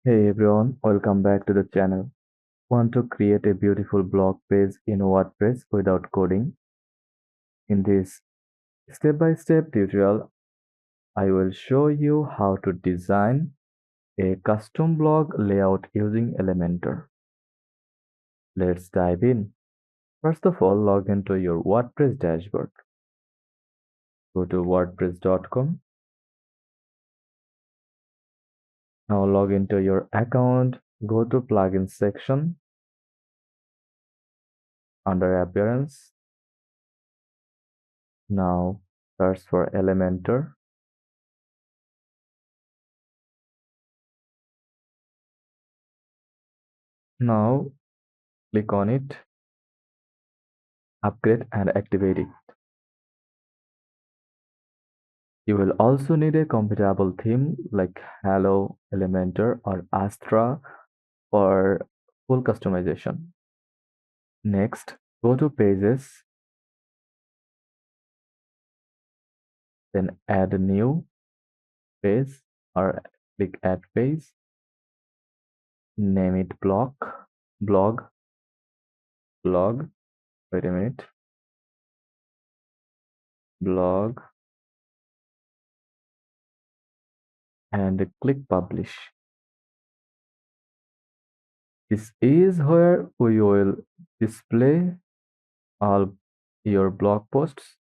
Hey everyone, welcome back to the channel. Want to create a beautiful blog page in WordPress without coding? In this step-by-step tutorial, I will show you how to design a custom blog layout using Elementor. Let's dive in. First of all, log into your WordPress dashboard. Go to wordpress.com. Now log into your account. Go to plugins section under appearance. Now search for Elementor. Now click on it, upgrade and activate it. You will also need a compatible theme like Hello, Elementor or Astra for full customization. Next, go to Pages, then add a new page or click Add Page. Name it blog, blog, wait a minute, blog, and click Publish. This is where we will display all your blog posts.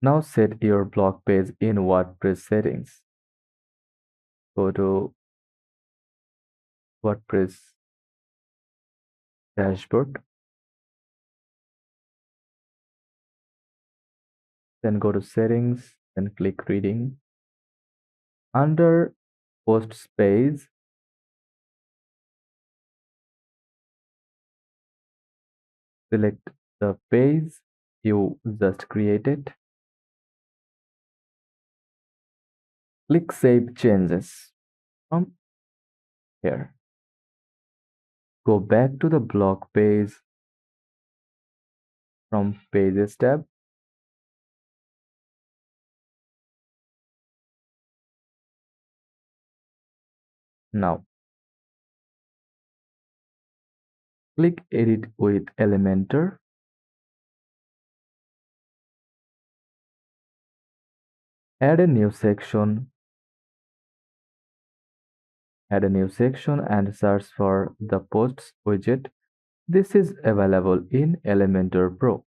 Now set your blog page in WordPress settings. Go to WordPress dashboard, then go to settings, then click reading. Under posts page, select the page you just created. Click Save Changes from here. Go back to the blog page from Pages tab. Now, click Edit with Elementor. Add a new section. Add a new section and search for the Posts widget. This is available in Elementor Pro.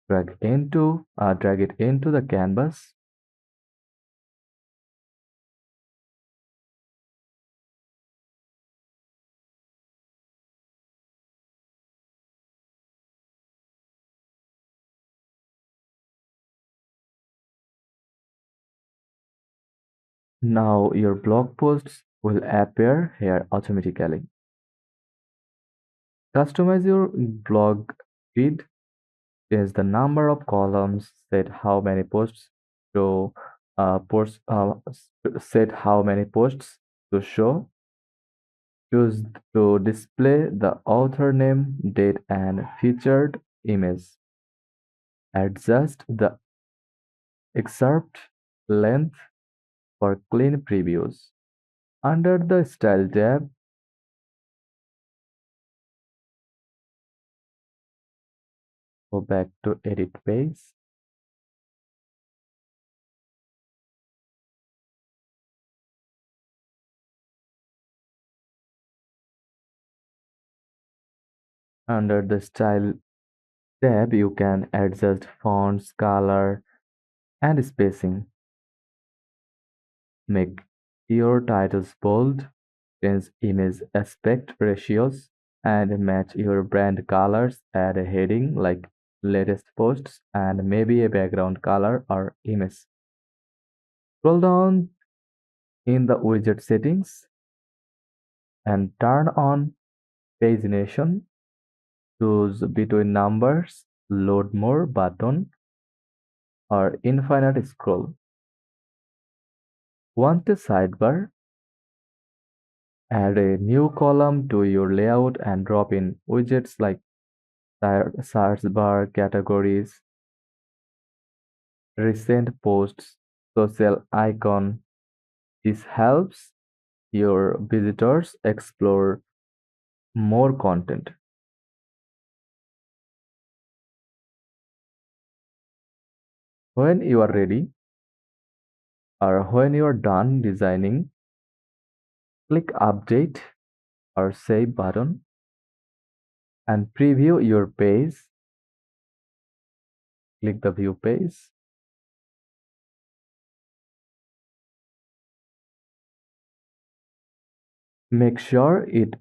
Drag it into the canvas. Now your blog posts will appear here automatically. Customize your blog grid. Change the number of columns. Set how many posts to set how many posts to show. Choose to display the author name, date, and featured image. Adjust the excerpt length for clean previews. Under the Style tab, go back to Edit Page. Under the Style tab, you can adjust fonts, color, and spacing. Make your titles bold, change image aspect ratios, and match your brand colors. Add a heading like latest posts and maybe a background color or image. Scroll down in the widget settings and turn on pagination. Choose between numbers, load more button, or infinite scroll. Want a sidebar? Add a new column to your layout and drop in widgets like search bar, categories, recent posts, social icon. This helps your visitors explore more content. When you are ready or when you are done designing, click Update or Save button and preview your page. Click the View page. Make sure it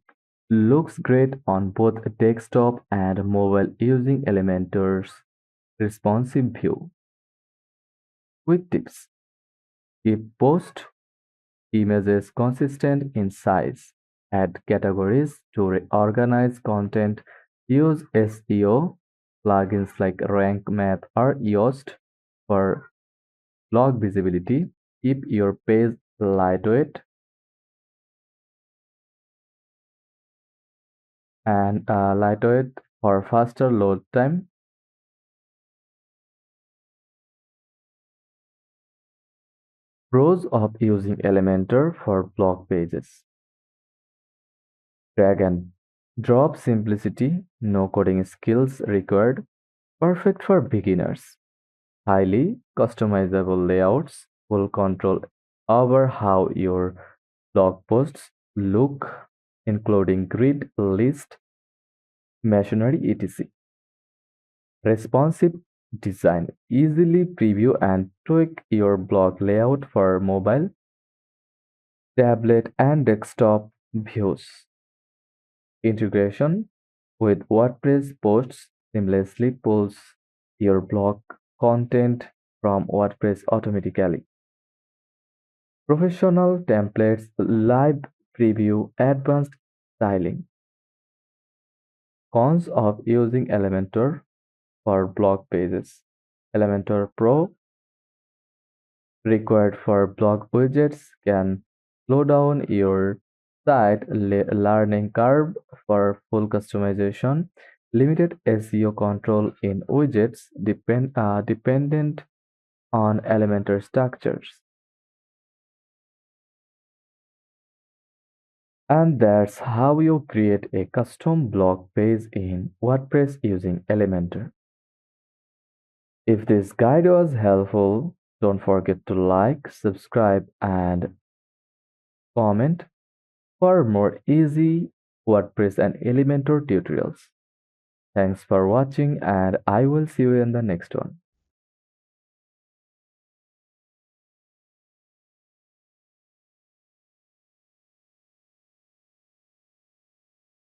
looks great on both desktop and mobile using Elementor's responsive view. Quick tips: keep post images consistent in size, add categories to organize content, use SEO plugins like Rank Math or Yoast for blog visibility, keep your page lightweight and lightweight for faster load time. Pros of using Elementor for blog pages. Drag and drop simplicity, no coding skills required, perfect for beginners. Highly customizable layouts, full control over how your blog posts look, including grid, list, machinery, etc. Responsive design. Easily preview and tweak your blog layout for mobile, tablet, and desktop views. Integration with WordPress posts seamlessly pulls your blog content from WordPress automatically. Professional templates, live preview, advanced styling. Cons of using Elementor for blog pages. Elementor Pro, required for blog widgets, can slow down your site learning curve for full customization. Limited SEO control in widgets dependent on Elementor structures. And that's how you create a custom blog page in WordPress using Elementor. If this guide was helpful, don't forget to like, subscribe, and comment for more easy WordPress and Elementor tutorials. Thanks for watching, and I will see you in the next one.